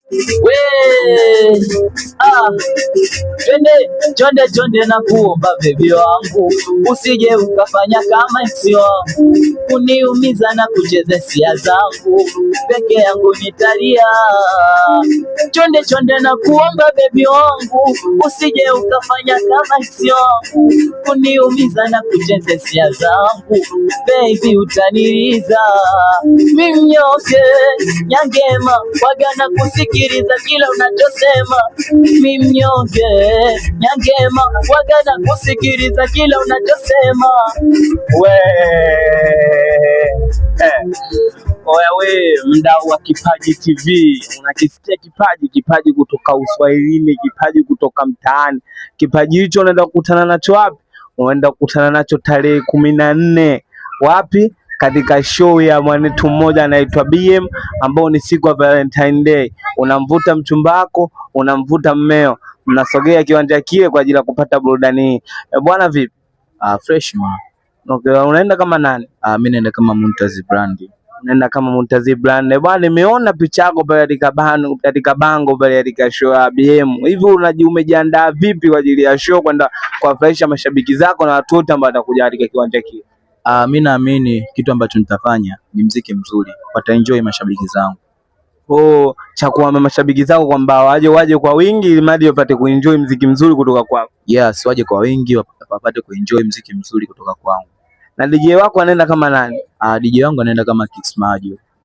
We Chonde na kuomba baby wangu, usije ukafanya kama ex wangu, kuniumiza na kucheza hisia zangu, peke yangu nitalia. Chonde na kuomba baby wangu, usije ukafanya kama ex wangu, kuniumiza na kucheza hisia zangu, baby utaniliza. Mimi mnyonge nyangema, waga na kusikiliza kila unachosema. Mimi mnyonge nyangema, waga na kusikiliza kila unachosema. Oya we, mdau wa Kipaji TV, unakisikia kipaji kutoka Uswahilini, kipaji kutoka mtaani. Kipaji hicho unaenda kukutana nacho wapi? Unaenda kukutana nacho tarehe 14. Wapi? Katika show ya mwanetu mmoja anaitwa BM, ambao ni siku ya Valentine Day. Unamvuta mchumba wako, unamvuta mmeo, mnasogea kiwanja kile kwa ajili ya kupata burudani hii. Bwana vipi? Fresh man. Okay, unaenda kama nani? Mimi naenda kama Muntazi Brand. Unaenda kama Muntazi Brand. Bwana, nimeona picha yako pale katika bango pale katika show ya BM. Hivi umejiandaa vipi kwa ajili ya show kwenda kuwafurahisha mashabiki zako na watu wote ambao watakuja katika kiwanja kile? Mimi naamini kitu ambacho nitafanya ni mziki mzuri, wataenjoy mashabiki zangu. Cha kuambia mashabiki zako kwamba waje kwa wingi ili madi wapate kuenjoy mziki mzuri kutoka kwako. Yes, waje kwa wingi wapate kuenjoy mziki mzuri kutoka kwangu. Na DJ wako anaenda kama nani? DJ wangu anaenda kama Kix Majo.